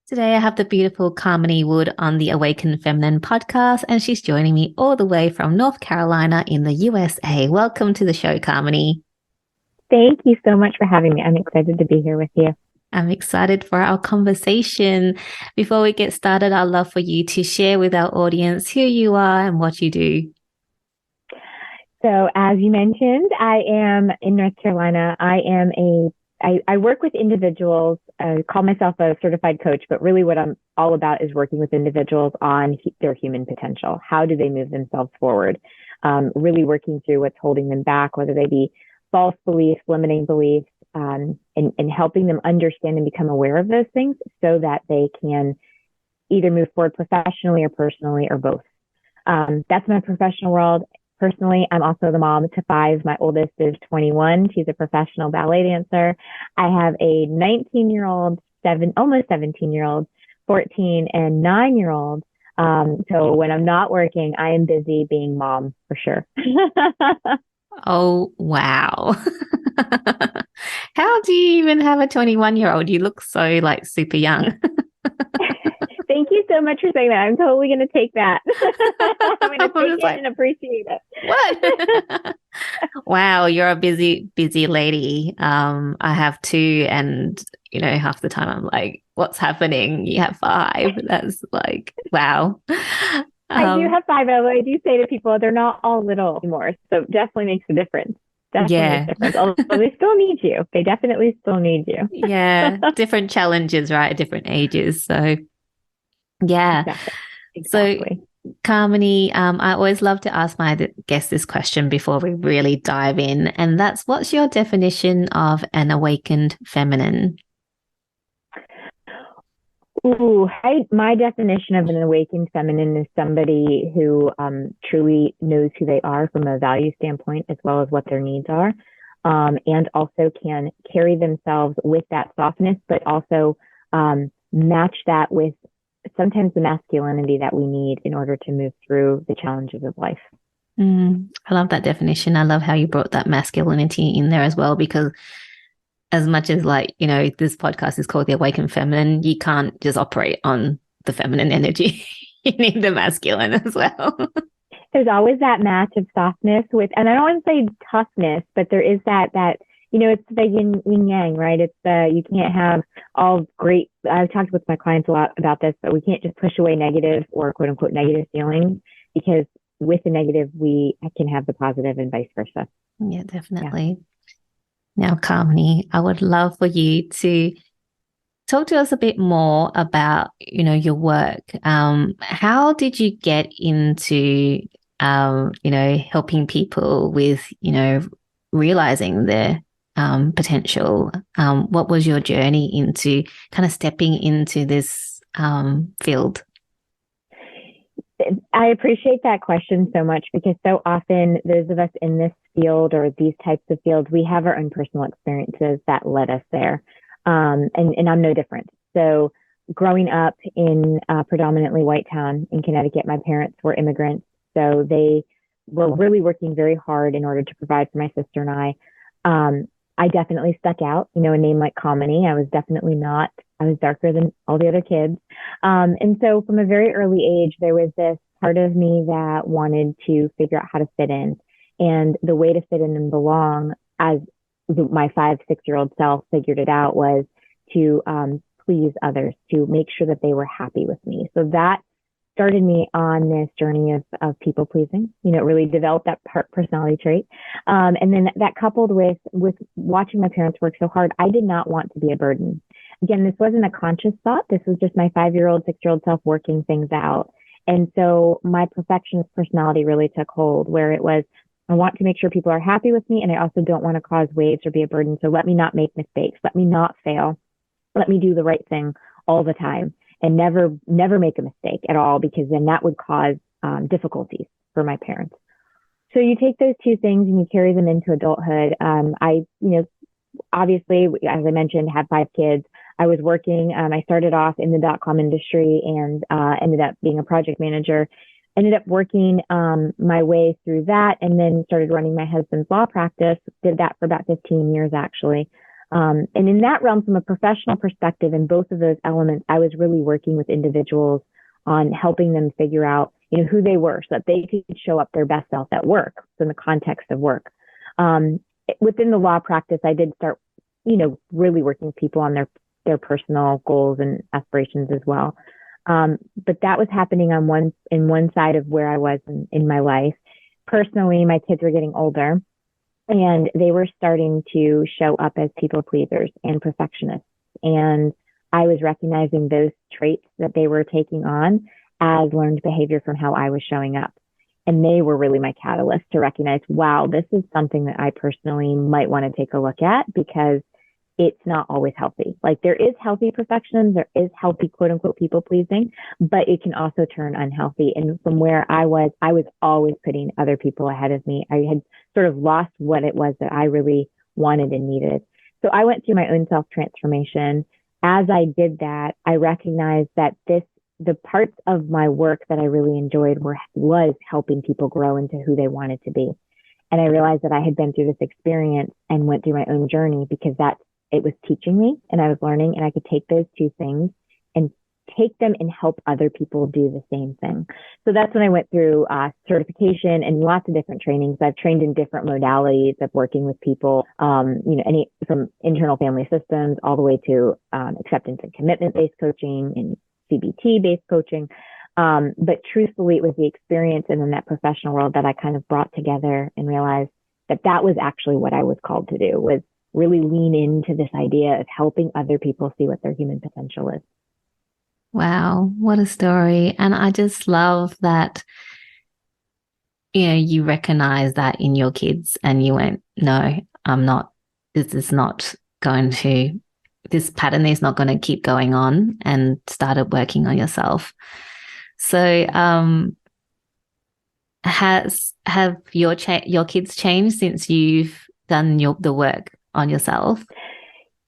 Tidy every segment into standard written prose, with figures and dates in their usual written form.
Today, I have the beautiful Kamini Wood on the Awakened Feminine podcast, and she's joining me all the way from North Carolina in the USA. Welcome to the show, Kamini. Thank you so much for having me. I'm excited to be here with you. I'm excited for our conversation. Before we get started, I'd love for you to share with our audience who you are and what you do. So, as you mentioned, I am in North Carolina. I work with individuals. I call myself a certified coach, but really what I'm all about is working with individuals on their human potential. How do they move themselves forward? Really working through what's holding them back, whether they be false beliefs, limiting beliefs, and helping them understand and become aware of those things so that they can either move forward professionally or personally or both. That's my professional world. Personally, I'm also the mom to five. My oldest is 21. She's a professional ballet dancer. I have a 19-year-old, almost 17-year-old, 14, and 9-year-old. So when I'm not working, I am busy being mom for sure. Oh, wow. How do you even have a 21-year-old? You look so super young. Thank you so much for saying that. I'm totally going to take that. I'm going to take it and appreciate it. What? Wow, you're a busy lady. I have two, and half the time I'm like, what's happening? You have five. That's wow. I do have five, although I do say to people they're not all little anymore. So definitely makes a difference. Definitely makes a difference. Although they still need you. They definitely still need you. Yeah. Different challenges, right? Different ages. So yeah. Exactly. So, Kamini, I always love to ask my guests this question before we really dive in, and that's what's your definition of an awakened feminine? My definition of an awakened feminine is somebody who truly knows who they are from a value standpoint, as well as what their needs are, and also can carry themselves with that softness, but also match that with sometimes the masculinity that we need in order to move through the challenges of life. I love that definition. I love how you brought that masculinity in there as well, because as much as this podcast is called The Awakened Feminine, you can't just operate on the feminine energy. You need the masculine as well. There's always that match of softness with, and I don't want to say toughness, but there is that it's the yin yang, right? It's you can't have all great. I've talked with my clients a lot about this, but we can't just push away negative or quote unquote negative feelings, because with the negative, we can have the positive and vice versa. Yeah, definitely. Yeah. Now, Kamini, I would love for you to talk to us a bit more about, your work. How did you get into, helping people with, realizing their potential? What was your journey into kind of stepping into this field? I appreciate that question so much, because so often those of us in this field or these types of fields, we have our own personal experiences that led us there. And I'm no different. So growing up in a predominantly white town in Connecticut, my parents were immigrants. So they were really working very hard in order to provide for my sister and I. I definitely stuck out, a name like Kamini. I was darker than all the other kids. And so from a very early age, there was this part of me that wanted to figure out how to fit in. And the way to fit in and belong, as my 5, 6-year-old self figured it out, was to please others, to make sure that they were happy with me. So that started me on this journey of people pleasing. It really developed that personality trait. And then that coupled with watching my parents work so hard, I did not want to be a burden. Again, this wasn't a conscious thought. This was just my 5-year-old, 6-year-old self working things out. And so my perfectionist personality really took hold, where it was, I want to make sure people are happy with me, and I also don't want to cause waves or be a burden. So let me not make mistakes. Let me not fail. Let me do the right thing all the time and never make a mistake at all, because then that would cause difficulties for my parents. So you take those two things and you carry them into adulthood. Obviously, as I mentioned, had 5 kids. I was working. I started off in the .com industry and ended up being a project manager. Ended up working my way through that, and then started running my husband's law practice. Did that for about 15 years, actually. And in that realm, from a professional perspective, in both of those elements, I was really working with individuals on helping them figure out, who they were so that they could show up their best self at work, so in the context of work. Within the law practice, I did start, really working with people on their personal goals and aspirations as well. But that was happening on one side of where I was in my life. Personally, my kids were getting older and they were starting to show up as people pleasers and perfectionists. And I was recognizing those traits that they were taking on as learned behavior from how I was showing up. And they were really my catalyst to recognize, wow, this is something that I personally might want to take a look at, because it's not always healthy. Like, there is healthy perfectionism, there is healthy quote unquote people pleasing, but it can also turn unhealthy. And from where I was always putting other people ahead of me. I had sort of lost what it was that I really wanted and needed. So I went through my own self transformation. As I did that, I recognized that the parts of my work that I really enjoyed was helping people grow into who they wanted to be. And I realized that I had been through this experience and went through my own journey because it was teaching me and I was learning, and I could take those two things and take them and help other people do the same thing. So that's when I went through certification and lots of different trainings. I've trained in different modalities of working with people, any from internal family systems all the way to acceptance and commitment-based coaching and CBT-based coaching. But truthfully, it was the experience and then that professional world that I kind of brought together and realized that was actually what I was called to do, was really lean into this idea of helping other people see what their human potential is. Wow, what a story. And I just love that, you recognize that in your kids and you went, no, this pattern is not going to keep going on, and started working on yourself. So, have your kids changed since you've done the work on yourself?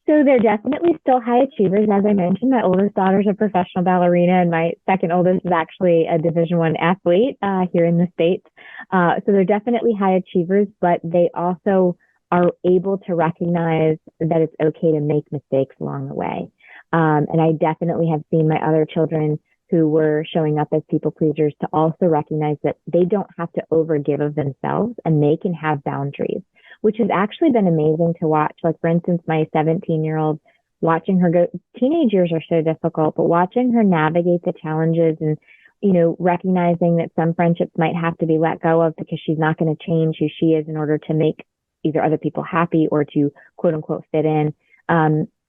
So they're definitely still high achievers. As I mentioned, my oldest daughter's a professional ballerina, and my second oldest is actually a Division I athlete here in the States. So they're definitely high achievers, but they also are able to recognize that it's okay to make mistakes along the way. And I definitely have seen my other children who were showing up as people pleasers to also recognize that they don't have to overgive of themselves and they can have boundaries, which has actually been amazing to watch. Like, for instance, my 17-year-old, watching her go, teenage years are so difficult, but watching her navigate the challenges and, recognizing that some friendships might have to be let go of because she's not going to change who she is in order to make either other people happy or to quote unquote fit in.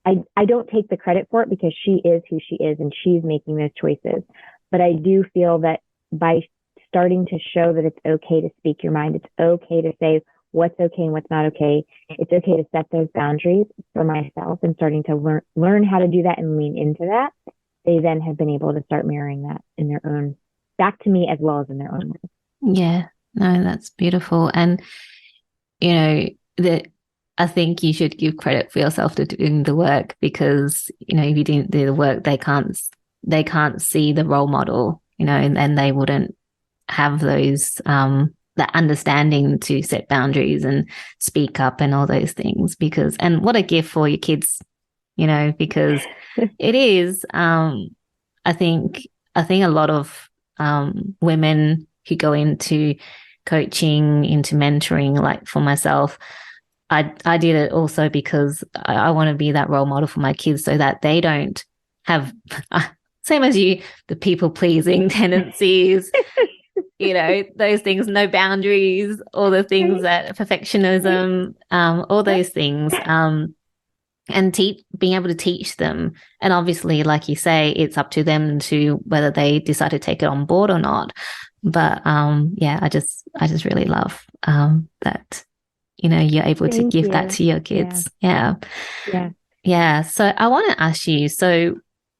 I don't take the credit for it because she is who she is and she's making those choices. But I do feel that by starting to show that it's okay to speak your mind, it's okay to say what's okay and what's not okay. It's okay to set those boundaries for myself, and starting to learn how to do that and lean into that. They then have been able to start mirroring that in their own, back to me as well as in their own way. Yeah, no, that's beautiful. And, that I think you should give credit for yourself to doing the work, because, if you didn't do the work, they can't see the role model, and they wouldn't have those, that understanding to set boundaries and speak up and all those things. And what a gift for your kids, because it is, I think a lot of women who go into coaching, into mentoring, like for myself, I did it also because I want to be that role model for my kids, so that they don't have, same as you, the people pleasing tendencies, those things, no boundaries, all the things that perfectionism, all those things, and being able to teach them. And obviously, like you say, it's up to them to whether they decide to take it on board or not. But I just really love that, you're able to Thank give you. that to your kids. Yeah. Yeah. So I want to ask you, so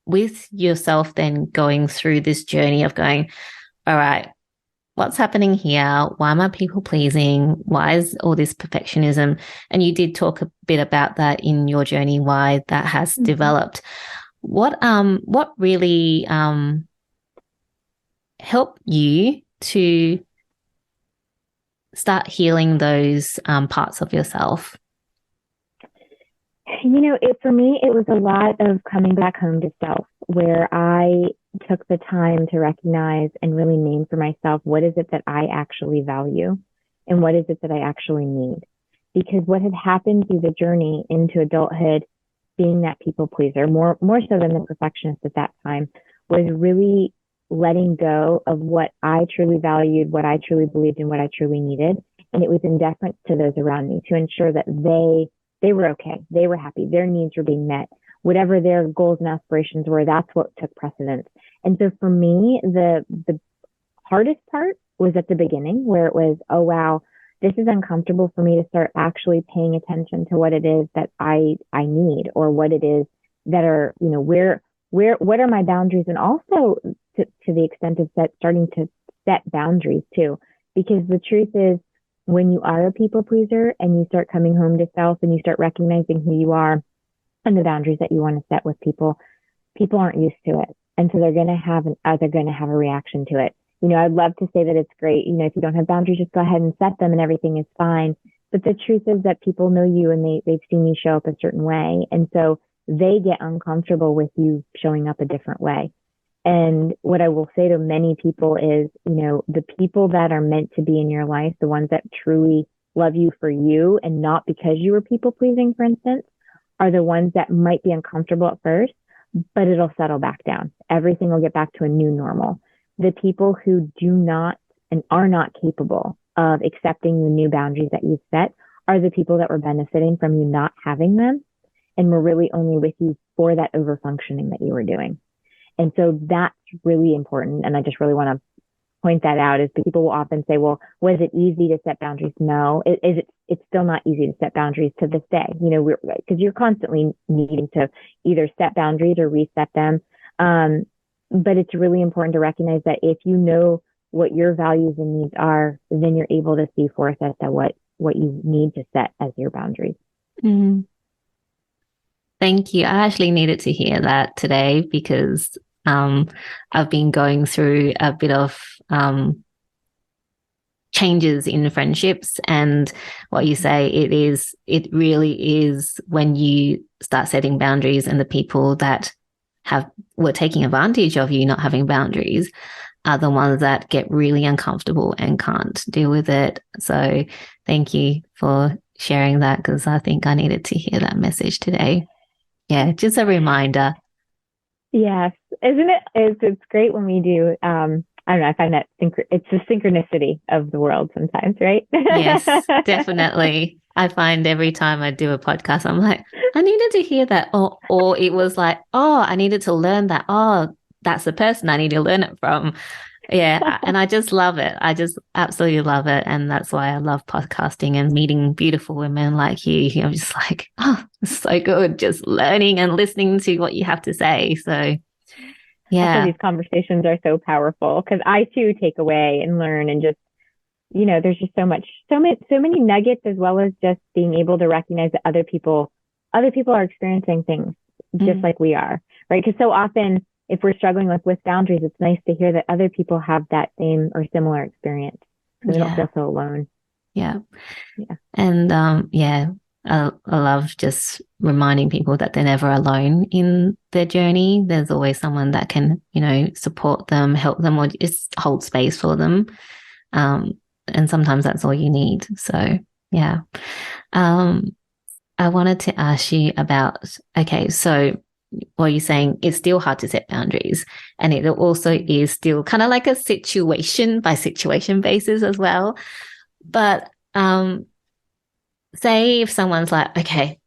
with yourself then going through this journey of going, all right, what's happening here? Why am I people pleasing? Why is all this perfectionism? And you did talk a bit about that in your journey, why that has developed. What really helped you to start healing those parts of yourself? For me, it was a lot of coming back home to self, where I took the time to recognize and really name for myself, what is it that I actually value and what is it that I actually need? Because what had happened through the journey into adulthood, being that people pleaser, more so than the perfectionist at that time, was really letting go of what I truly valued, what I truly believed, and what I truly needed. And it was in deference to those around me to ensure that they were okay. They were happy. Their needs were being met. Whatever their goals and aspirations were, that's what took precedence. And so for me, the hardest part was at the beginning, where it was, oh, wow, this is uncomfortable for me to start actually paying attention to what it is that I need, or what it is that are, what are my boundaries? And also to the extent of starting to set boundaries too, because the truth is, when you are a people pleaser and you start coming home to self and you start recognizing who you are and the boundaries that you want to set with people, people aren't used to it. And so they're going to have a reaction to it. I'd love to say that it's great. If you don't have boundaries, just go ahead and set them and everything is fine. But the truth is that people know you and they've seen you show up a certain way. And so they get uncomfortable with you showing up a different way. And what I will say to many people is, the people that are meant to be in your life, the ones that truly love you for you and not because you were people pleasing, for instance, are the ones that might be uncomfortable at first, but it'll settle back down. Everything will get back to a new normal. The people who do not and are not capable of accepting the new boundaries that you've set are the people that were benefiting from you not having them and were really only with you for that overfunctioning that you were doing. And so that's really important. And I just really want to point that out, is people will often say, well, was it easy to set boundaries? No, it's still not easy to set boundaries to this day, because you're constantly needing to either set boundaries or reset them. But it's really important to recognize that if you know what your values and needs are, then you're able to see forth as to what you need to set as your boundaries. Mm. Thank you. I actually needed to hear that today, because I've been going through a bit of changes in friendships, and what you say, it really is when you start setting boundaries, and the people that were taking advantage of you not having boundaries are the ones that get really uncomfortable and can't deal with it. So thank you for sharing that, because I think I needed to hear that message today. Yeah, just a reminder. Yes. Isn't it? It's great when we do. I don't know. I find that it's the synchronicity of the world sometimes, right? Yes, definitely. I find every time I do a podcast, I'm like, I needed to hear that. Or it was like, oh, I needed to learn that. Oh, that's the person I need to learn it from. Yeah. And I just love it. I just absolutely love it. And that's why I love podcasting and meeting beautiful women like you. I'm just like, oh, it's so good. Just learning and listening to what you have to say. So, That's why yeah. these conversations are so powerful, because I too take away and learn, and just, there's just so many nuggets, as well as just being able to recognize that other people are experiencing things just like we are, right? Because so often, if we're struggling with boundaries, it's nice to hear that other people have that same or similar experience, so they don't feel so alone. Yeah. And I love just reminding people that they're never alone in their journey. There's always someone that can, support them, help them, or just hold space for them. And sometimes that's all you need. So, yeah. I wanted to ask you about, okay, so what you're saying, it's still hard to set boundaries. And it also is still kind of like a situation by situation basis as well. But say if someone's like, okay,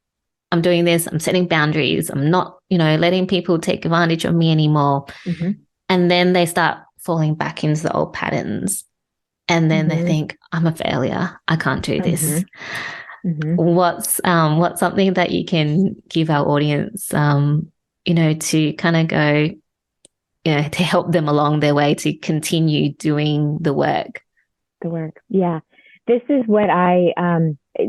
I'm doing this, I'm setting boundaries, I'm not, letting people take advantage of me anymore. Mm-hmm. And then they start falling back into the old patterns. And then they think, I'm a failure, I can't do this. What's something that you can give our audience, to kind of go, to help them along their way to continue doing the work? Yeah. This is what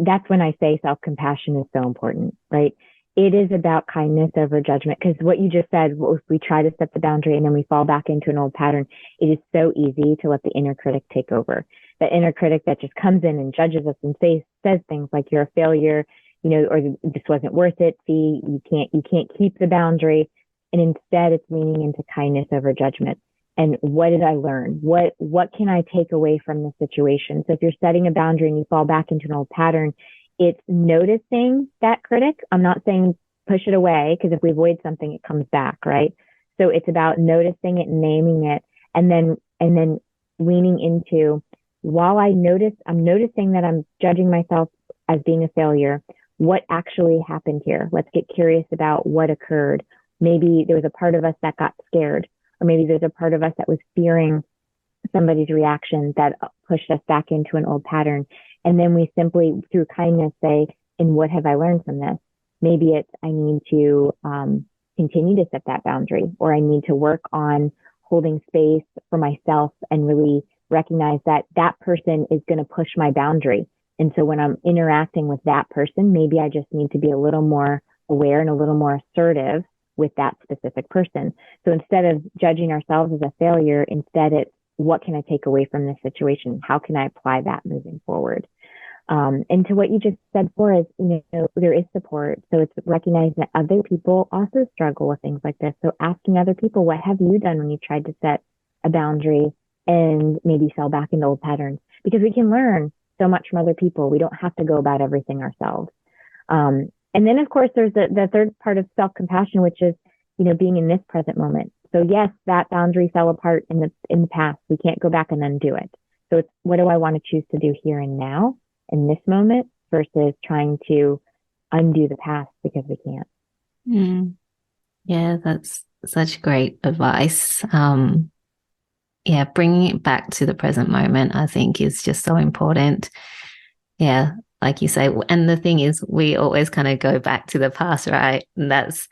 that's when I say self-compassion is so important, right? It is about kindness over judgment, because what you just said, if we try to set the boundary and then we fall back into an old pattern, it is so easy to let the inner critic take over. That inner critic that just comes in and judges us and says things like, you're a failure, or this wasn't worth it. See, you can't keep the boundary. And instead it's leaning into kindness over judgment. And what did I learn? What can I take away from the situation? So if you're setting a boundary and you fall back into an old pattern, it's noticing that critic. I'm not saying push it away, because if we avoid something, it comes back, right? So it's about noticing it, naming it, and then leaning into, while I'm noticing that I'm judging myself as being a failure, what actually happened here? Let's get curious about what occurred. Maybe there was a part of us that got scared, or maybe there's a part of us that was fearing somebody's reaction that pushed us back into an old pattern. And then we simply, through kindness, say, and what have I learned from this? Maybe it's, I need to continue to set that boundary, or I need to work on holding space for myself and really recognize that that person is going to push my boundary. And so when I'm interacting with that person, maybe I just need to be a little more aware and a little more assertive with that specific person. So instead of judging ourselves as a failure, instead it's, what can I take away from this situation? How can I apply that moving forward? And to what you just said before is, there is support. So it's recognizing that other people also struggle with things like this. So asking other people, what have you done when you tried to set a boundary and maybe fell back into old patterns? Because we can learn so much from other people. We don't have to go about everything ourselves. And then of course there's the third part of self-compassion, which is, being in this present moment. So yes, that boundary fell apart in the past. We can't go back and undo it. So it's, what do I want to choose to do here and now in this moment versus trying to undo the past because we can't. Yeah, that's such great advice. Yeah, bringing it back to the present moment, I think, is just so important. Yeah, like you say. And the thing is, we always kind of go back to the past, right? And that's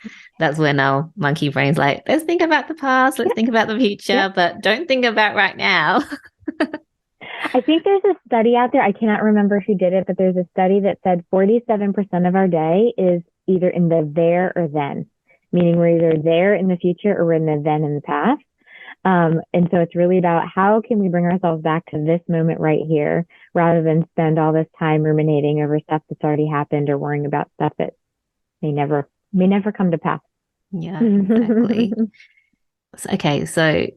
when our monkey brain's like, let's think about the past, let's think about the future, but don't think about right now. I think there's a study out there. I cannot remember who did it, but there's a study that said 47% of our day is either in the there or then, meaning we're either there in the future or we're in the then in the past. And so it's really about, how can we bring ourselves back to this moment right here, rather than spend all this time ruminating over stuff that's already happened or worrying about stuff that may never come to pass. Yeah, exactly. Okay, so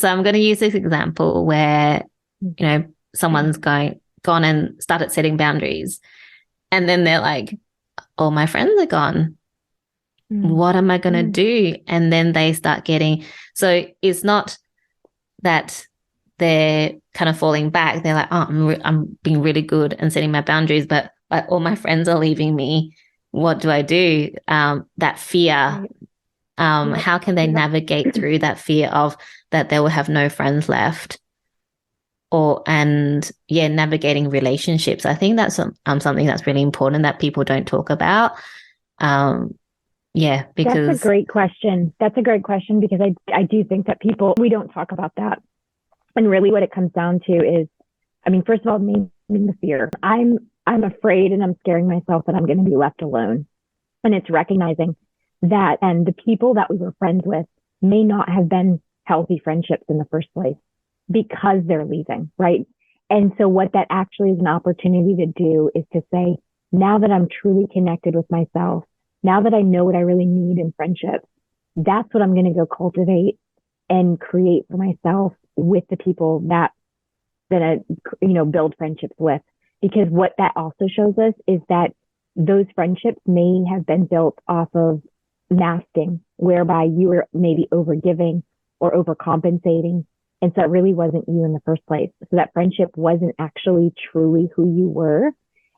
I'm going to use this example where, someone's gone and started setting boundaries, and then they're like, all my friends are gone. What am I going to do? And then they start getting, so it's not that they're kind of falling back. They're like, oh, I'm being really good and setting my boundaries, but like all my friends are leaving me. What do I do? That fear, how can they navigate through that fear of that they will have no friends left? Navigating relationships. I think that's something that's really important that people don't talk about. Because that's a great question. Because I do think that we don't talk about that. And really what it comes down to is, first of all, naming the fear. I'm afraid and I'm scaring myself that I'm going to be left alone. And it's recognizing that, and the people that we were friends with may not have been healthy friendships in the first place because they're leaving, right? And so what that actually is an opportunity to do is to say, now that I'm truly connected with myself, now that I know what I really need in friendship, that's what I'm going to go cultivate and create for myself with the people that I, build friendships with. Because what that also shows us is that those friendships may have been built off of masking, whereby you were maybe overgiving or overcompensating. And so it really wasn't you in the first place. So that friendship wasn't actually truly who you were.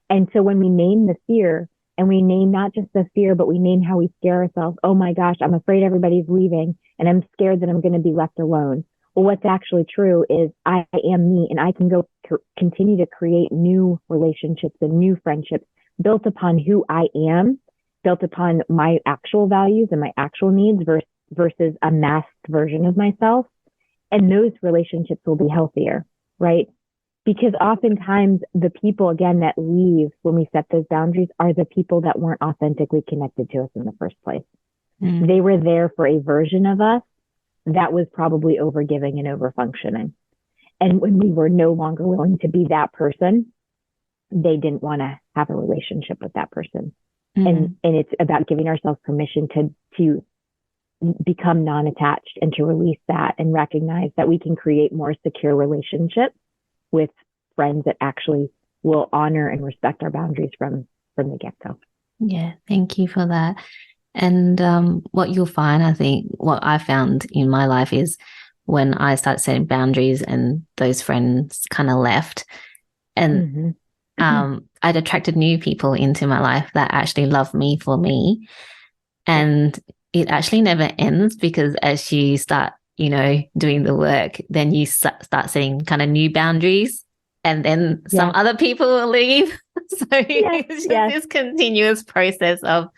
And so when we name the fear, and we name not just the fear, but we name how we scare ourselves. Oh my gosh, I'm afraid everybody's leaving and I'm scared that I'm going to be left alone. Well, what's actually true is I am me, and I can go continue to create new relationships and new friendships built upon who I am, built upon my actual values and my actual needs versus a masked version of myself. And those relationships will be healthier, right? Because oftentimes the people, again, that leave when we set those boundaries are the people that weren't authentically connected to us in the first place. They were there for a version of us that was probably overgiving and overfunctioning. And when we were no longer willing to be that person, they didn't want to have a relationship with that person. Mm. And it's about giving ourselves permission to become non-attached and to release that and recognize that we can create more secure relationships with friends that actually will honor and respect our boundaries from the get-go. Yeah, thank you for that. And what you'll find, I think, what I found in my life is when I start setting boundaries and those friends kind of left, and I'd attracted new people into my life that actually love me for me. And it actually never ends, because as you start, doing the work, then you start setting kind of new boundaries, and then some other people will leave. So it's just this continuous process of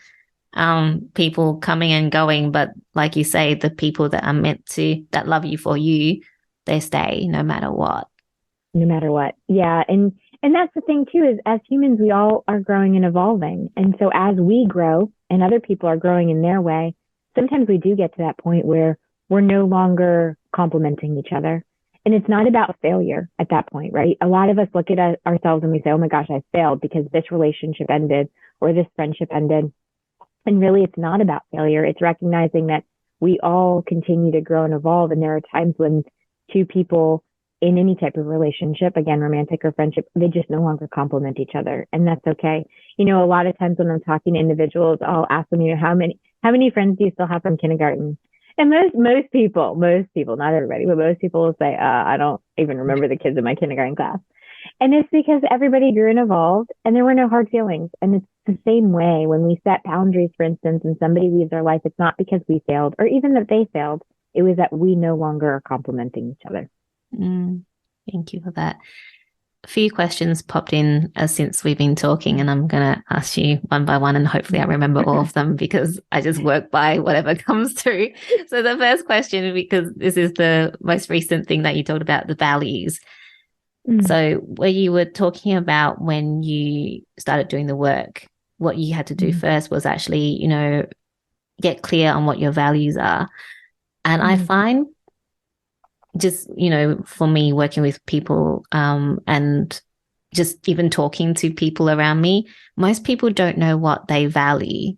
people coming and going. But like you say, the people that are meant to, that love you for you, they stay no matter what. No matter what. Yeah. And that's the thing too, is as humans, we all are growing and evolving. And so as we grow and other people are growing in their way, sometimes we do get to that point where we're no longer complimenting each other. And it's not about failure at that point, right? A lot of us look at ourselves and we say, oh my gosh, I failed because this relationship ended or this friendship ended. And really, it's not about failure. It's recognizing that we all continue to grow and evolve. And there are times when two people in any type of relationship, again, romantic or friendship, they just no longer complement each other. And that's okay. A lot of times when I'm talking to individuals, I'll ask them, how many friends do you still have from kindergarten? And most people, not everybody, but most people will say, I don't even remember the kids in my kindergarten class. And it's because everybody grew and evolved and there were no hard feelings. And it's the same way when we set boundaries, for instance, and somebody leaves our life, it's not because we failed or even that they failed. It was that we no longer are complimenting each other. Thank you for that. A few questions popped in since we've been talking, and I'm going to ask you one by one, and hopefully I remember all of them because I just work by whatever comes through. So the first question, because this is the most recent thing that you talked about, the values. So where you were talking about when you started doing the work, what you had to do first was actually, get clear on what your values are. And I find just, for me working with people and just even talking to people around me, most people don't know what they value.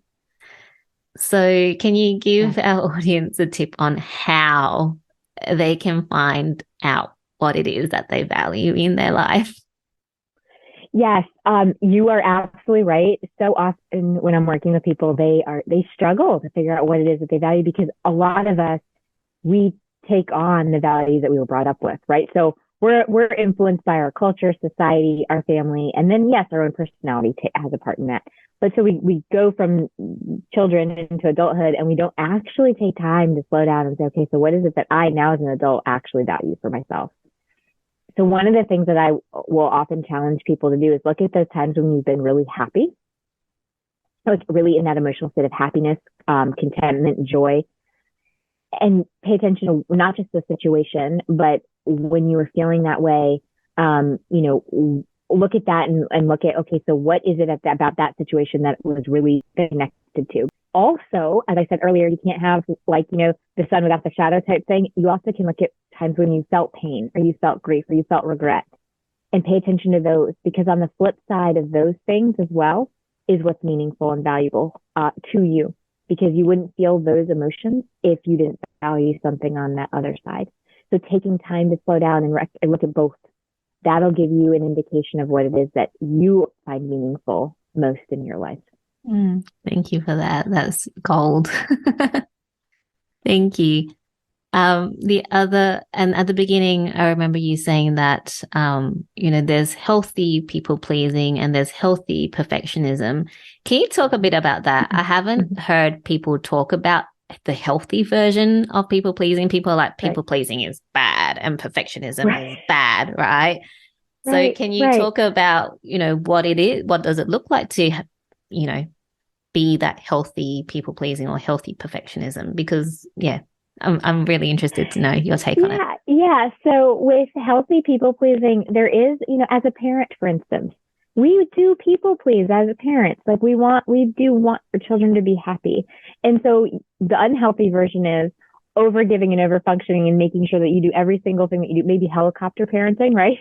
So can you give our audience a tip on how they can find out what it is that they value in their life? Yes, you are absolutely right. So often when I'm working with people, they struggle to figure out what it is that they value, because a lot of us, we take on the values that we were brought up with, right? So we're influenced by our culture, society, our family, and then yes, our own personality has a part in that. But so we go from children into adulthood, and we don't actually take time to slow down and say, okay, so what is it that I now as an adult actually value for myself? So one of the things that I will often challenge people to do is look at those times when you've been really happy, like really in that emotional state of happiness, contentment, joy, and pay attention to not just the situation, but when you were feeling that way, look at that and look at, okay, so what is it about that situation that was really connected to? Also, as I said earlier, you can't have the sun without the shadow type thing. You also can look at times when you felt pain or you felt grief or you felt regret, and pay attention to those, because on the flip side of those things as well is what's meaningful and valuable to you, because you wouldn't feel those emotions if you didn't value something on that other side. So taking time to slow down and look at both, that'll give you an indication of what it is that you find meaningful most in your life. Thank you for that. That's gold. Thank you. The other, and at the beginning, I remember you saying that, there's healthy people pleasing and there's healthy perfectionism. Can you talk a bit about that? I haven't heard people talk about the healthy version of people pleasing. People are like, people pleasing is bad and perfectionism is bad, right? So can you talk about, what it is? What does it look like to, be that healthy people pleasing or healthy perfectionism? Because, I'm really interested to know your take on it. Yeah. So with healthy people pleasing, there is, as a parent, for instance, we do people please as a parent. Like we do want our children to be happy. And so the unhealthy version is over giving and over functioning and making sure that you do every single thing that you do, maybe helicopter parenting, right?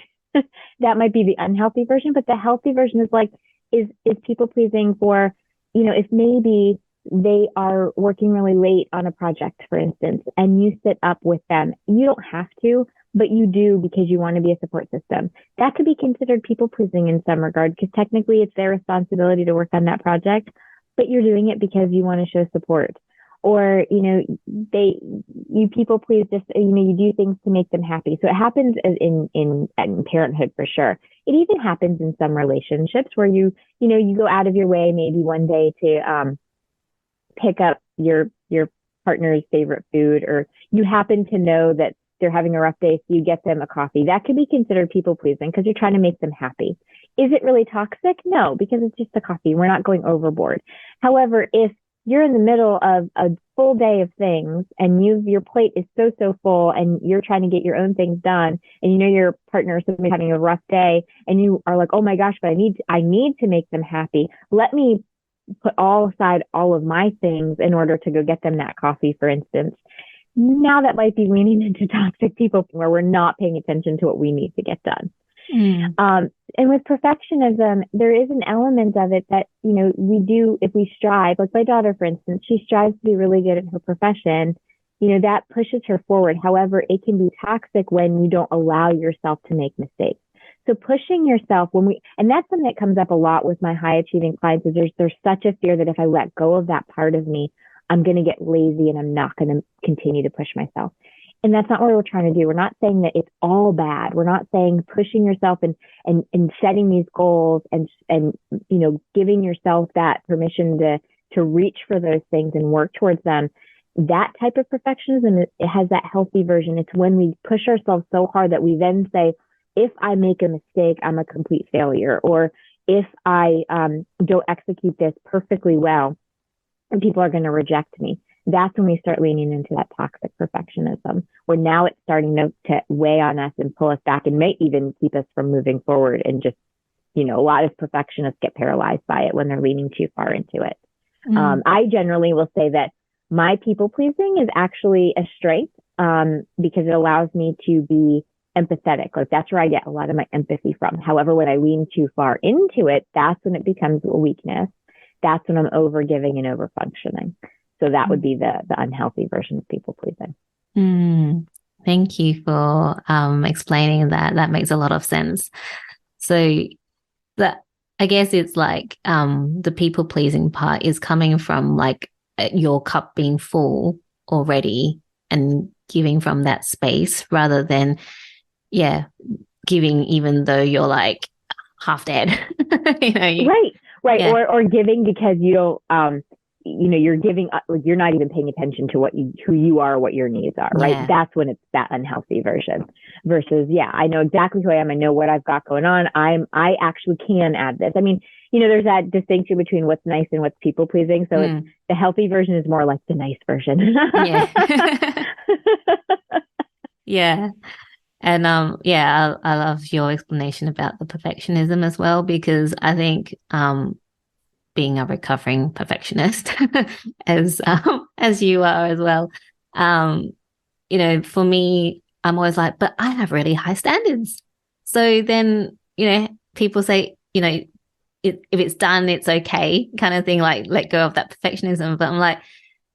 That might be the unhealthy version, but the healthy version is like, is people pleasing for, if maybe they are working really late on a project, for instance, and you sit up with them. You don't have to, but you do because you want to be a support system. That could be considered people pleasing in some regard, because technically it's their responsibility to work on that project, but you're doing it because you want to show support. Or, you people please just, you do things to make them happy. So it happens in parenthood for sure. It even happens in some relationships where you go out of your way maybe one day to pick up your partner's favorite food, or you happen to know that they're having a rough day, so you get them a coffee. That could be considered people pleasing because you're trying to make them happy. Is it really toxic? No, because it's just a coffee. We're not going overboard. However, if you're in the middle of a full day of things and your plate is so full and you're trying to get your own things done, and your partner is having a rough day, and you are like, oh my gosh, but I need to make them happy. Let me put aside all of my things in order to go get them that coffee, for instance. Now that might be leaning into toxic people where we're not paying attention to what we need to get done. And with perfectionism, there is an element of it that, we do, if we strive, like my daughter, for instance, she strives to be really good at her profession, that pushes her forward. However, it can be toxic when you don't allow yourself to make mistakes. So pushing yourself and that's something that comes up a lot with my high achieving clients, is there's such a fear that if I let go of that part of me, I'm going to get lazy and I'm not going to continue to push myself. And that's not what we're trying to do. We're not saying that it's all bad. We're not saying pushing yourself and setting these goals and giving yourself that permission to reach for those things and work towards them. That type of perfectionism, it has that healthy version. It's when we push ourselves so hard that we then say, if I make a mistake, I'm a complete failure. Or if I don't execute this perfectly well, and people are going to reject me. That's when we start leaning into that toxic perfectionism, where now it's starting to weigh on us and pull us back, and may even keep us from moving forward. And just, a lot of perfectionists get paralyzed by it when they're leaning too far into it. I generally will say that my people pleasing is actually a strength, because it allows me to be empathetic. Like, that's where I get a lot of my empathy from. However, when I lean too far into it, that's when it becomes a weakness. That's when I'm over giving and over functioning. So that would be the unhealthy version of people pleasing. Thank you for explaining that. That makes a lot of sense. So I guess it's like the people pleasing part is coming from like your cup being full already and giving from that space, rather than giving even though you're like half dead. Right. Yeah. Or giving because you don't, you're giving, you're not even paying attention to who you are, what your needs are, right? Yeah. That's when it's that unhealthy version versus, I know exactly who I am. I know what I've got going on. I actually can add this. I mean, there's that distinction between what's nice and what's people pleasing. So it's, the healthy version is more like the nice version. Yeah. Yeah. And I love your explanation about the perfectionism as well, because I think being a recovering perfectionist as you are as well, for me, I'm always like, but I have really high standards. So then, people say, if it's done, it's okay, kind of thing, like let go of that perfectionism. But I'm like,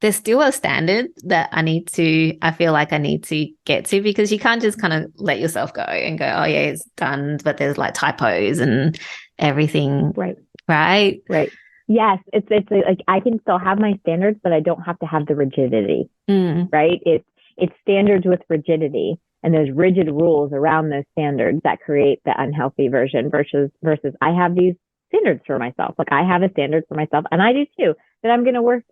there's still a standard that I feel like I need to get to, because you can't just kind of let yourself go and go, oh yeah, it's done, but there's like typos and everything. Right. Yes. It's like, I can still have my standards, but I don't have to have the rigidity. Right. It's standards with rigidity, and there's rigid rules around those standards that create the unhealthy version versus I have these standards for myself. Like, I have a standard for myself, and I do too, that I'm going to work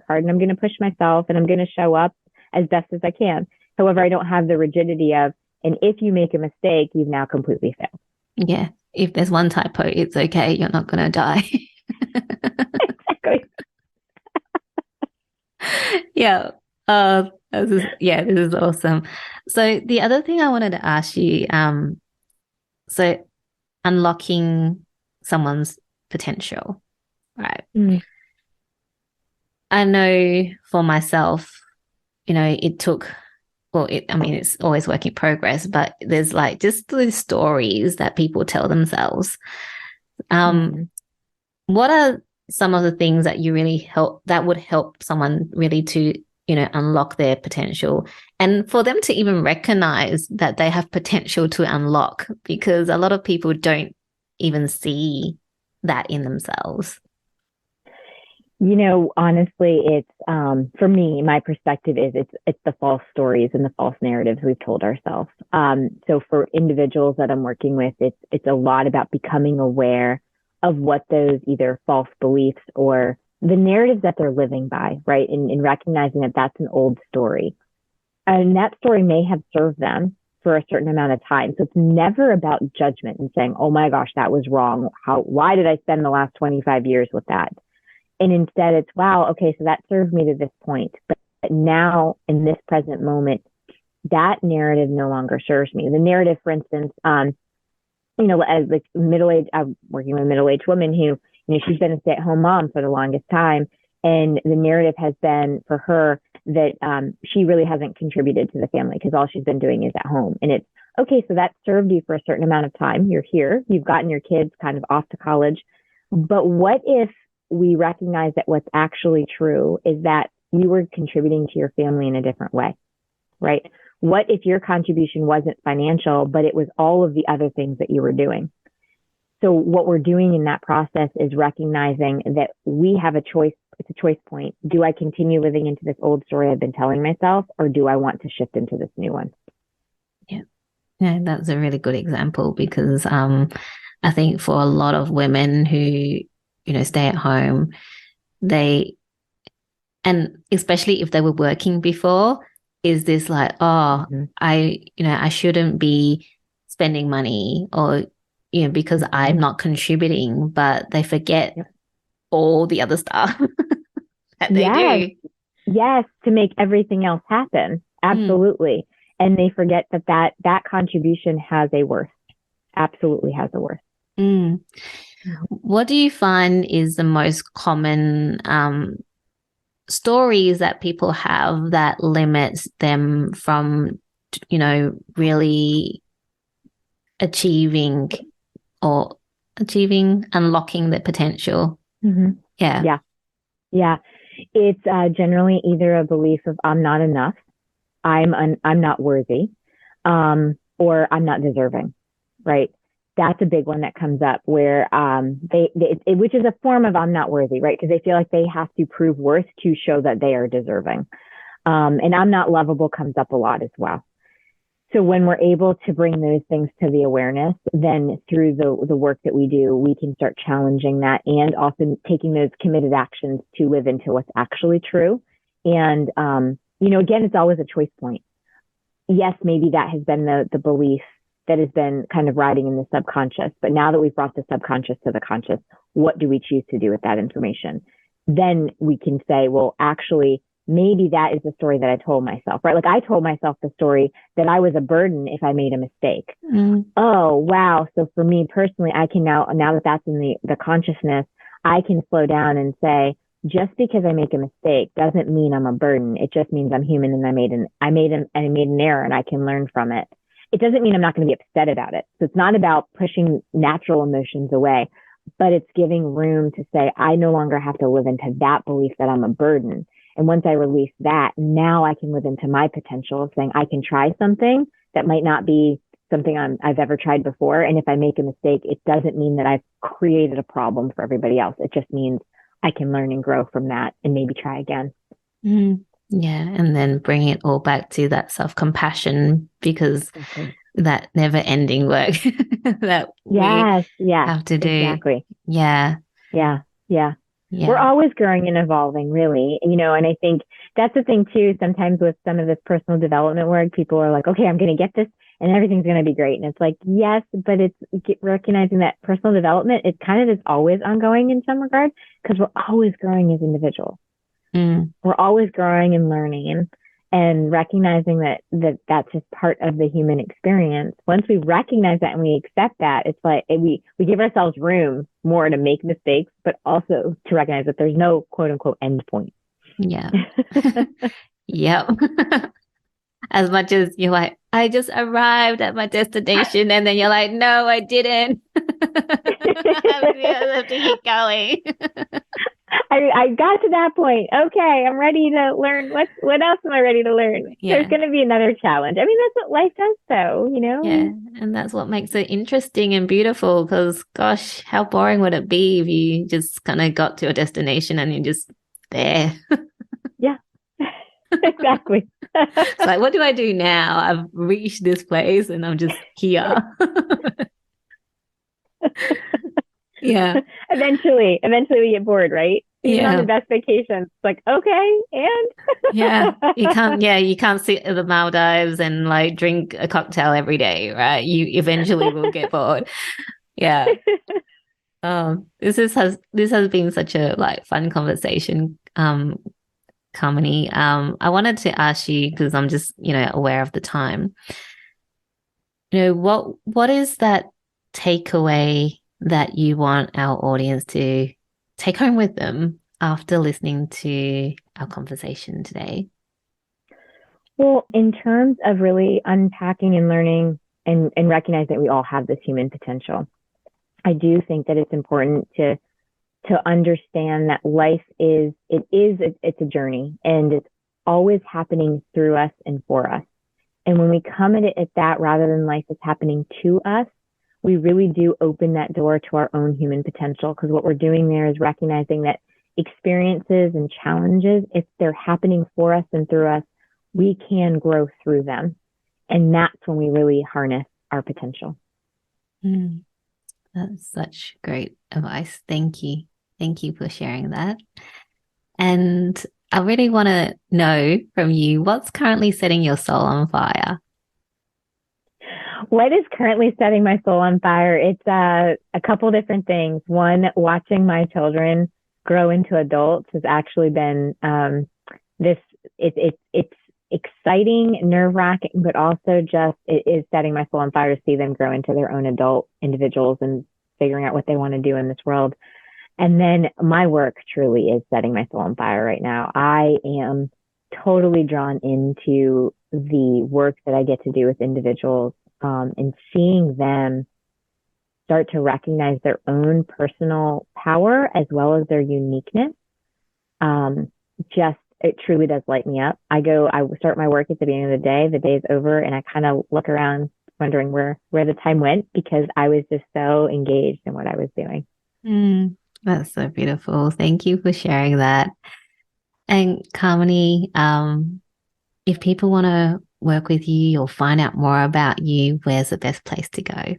hard, and I'm going to push myself, and I'm going to show up as best as I can. However, I don't have the rigidity of, and if you make a mistake, you've now completely failed. Yeah. If there's one typo, it's okay. You're not going to die. Exactly. Yeah. This is awesome. So the other thing I wanted to ask you, so unlocking someone's potential, right? I know for myself, it took well, I mean, it's always work in progress, but there's like just the stories that people tell themselves. Mm-hmm. What are some of the things that you really help that would help someone really to, unlock their potential and for them to even recognize that they have potential to unlock? Because a lot of people don't even see that in themselves. Honestly, it's for me, my perspective is it's the false stories and the false narratives we've told ourselves. So for individuals that I'm working with, it's a lot about becoming aware of what those either false beliefs or the narratives that they're living by, right? And recognizing that that's an old story. And that story may have served them for a certain amount of time. So it's never about judgment and saying, oh my gosh, that was wrong. Why did I spend the last 25 years with that? And instead it's, wow, okay, so that served me to this point. But now in this present moment, that narrative no longer serves me. The narrative, for instance, as like I'm working with a middle-aged woman who, she's been a stay-at-home mom for the longest time. And the narrative has been for her that she really hasn't contributed to the family because all she's been doing is at home. And it's, okay, so that served you for a certain amount of time. You're here, you've gotten your kids kind of off to college. But what if we recognize that what's actually true is that you were contributing to your family in a different way, right? What if your contribution wasn't financial, but it was all of the other things that you were doing? So what we're doing in that process is recognizing that we have a choice. It's a choice point. Do I continue living into this old story I've been telling myself, or do I want to shift into this new one? Yeah. Yeah, that's a really good example because I think for a lot of women who, stay at home, and especially if they were working before, is this like, oh, Mm-hmm. I shouldn't be spending money or, because I'm not contributing, but they forget all the other stuff that they Yes, do. yes, to make everything else happen. Mm, Absolutely. And they forget that contribution has a worth. Absolutely has a worth. mm. What do you find is the most common stories that people have that limits them from, really achieving or unlocking their potential? Mm-hmm. Yeah. Yeah. Yeah. It's generally either a belief of I'm not enough, I'm not worthy, or I'm not deserving, right? That's a big one that comes up where which is a form of I'm not worthy, right? Because they feel like they have to prove worth to show that they are deserving. And I'm not lovable comes up a lot as well. So when we're able to bring those things to the awareness, then through the work that we do, we can start challenging that and also taking those committed actions to live into what's actually true. And, again, it's always a choice point. Yes, maybe that has been the belief that has been kind of riding in the subconscious. But now that we've brought the subconscious to the conscious, what do we choose to do with that information? Then we can say, well, actually, maybe that is the story that I told myself, right? Like I told myself the story that I was a burden if I made a mistake. Mm, Oh, wow. So for me personally, I can now that that's in the consciousness, I can slow down and say, just because I make a mistake doesn't mean I'm a burden. It just means I'm human and I made an error and I can learn from it. It doesn't mean I'm not going to be upset about it. So it's not about pushing natural emotions away, but it's giving room to say, I no longer have to live into that belief that I'm a burden. And once I release that, now I can live into my potential of saying I can try something that might not be something I've ever tried before. And if I make a mistake, it doesn't mean that I've created a problem for everybody else. It just means I can learn and grow from that and maybe try again. mm. Yeah. And then bring it all back to that self-compassion because Exactly. that never ending work that we Yes, yes, have to do. exactly. Yeah. Yeah, yeah. We're Yeah. always growing and evolving, really. And I think that's the thing too. Sometimes with some of this personal development work, people are like, okay, I'm going to get this and everything's going to be great. And it's like, yes, but it's recognizing that personal development, it kind of is always ongoing in some regard because we're always growing as individuals. Mm. We're always growing and learning and recognizing that that's just part of the human experience. Once we recognize that and we accept that, it's like we give ourselves room more to make mistakes, but also to recognize that there's no quote unquote end point. Yeah. Yep. As much as you're like, I just arrived at my destination, and then you're like, no, I didn't. I have to keep going. I got to that point. Okay, I'm ready to learn. What else am I ready to learn? There's Yeah. going to be another challenge. I mean, that's what life does, though. You Yeah. know. And that's what makes it interesting and beautiful because, gosh, how boring would it be if you just kind of got to a destination and you're just there? Yeah, exactly. It's like, what do I do now? I've reached this place and I'm just here. Yeah. Eventually we get bored, right? Even on the Yeah. best vacations, it's like, okay, and Yeah. You can't sit at the Maldives and like drink a cocktail every day, right? You eventually will get bored. Yeah. This has been such a like fun conversation, Kamini. I wanted to ask you because I'm just, aware of the time. What is that takeaway that you want our audience to take home with them after listening to our conversation today? well, in terms of really unpacking and learning and recognize that we all have this human potential, I do think that it's important to understand that life it's a journey and it's always happening through us and for us. And when we come at it at that rather than life is happening to us, we really do open that door to our own human potential. Because what we're doing there is recognizing that experiences and challenges, if they're happening for us and through us, we can grow through them. And that's when we really harness our potential. Mm, that's such great advice. Thank you. Thank you for sharing that. And I really want to know from you what's currently setting your soul on fire. What is currently setting my soul on fire? It's a couple different things. One, watching my children grow into adults has actually been this. It's exciting, nerve wracking, but also just it is setting my soul on fire to see them grow into their own adult individuals and figuring out what they want to do in this world. And then my work truly is setting my soul on fire right now. I am totally drawn into the work that I get to do with individuals, and seeing them start to recognize their own personal power as well as their uniqueness. Just it truly does light me up. I start my work at the beginning of the day is over, and I kind of look around wondering where the time went because I was just so engaged in what I was doing. Mm, that's so beautiful. Thank you for sharing that. And Kamini, if people want to work with you or find out more about you, where's the best place to go?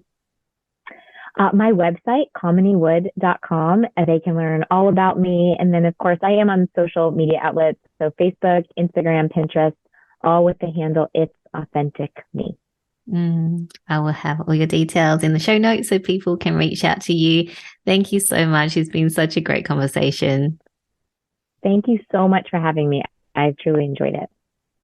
My website, 𝐊𝐚𝐦𝐢𝐧𝐢 they can learn all about me. And then, of course, I am on social media outlets. So Facebook, Instagram, Pinterest, all with the handle, it's AuthenticMe. I will have all your details in the show notes so people can reach out to you. Thank you so much. It's been such a great conversation. Thank you so much for having me. I've truly enjoyed it.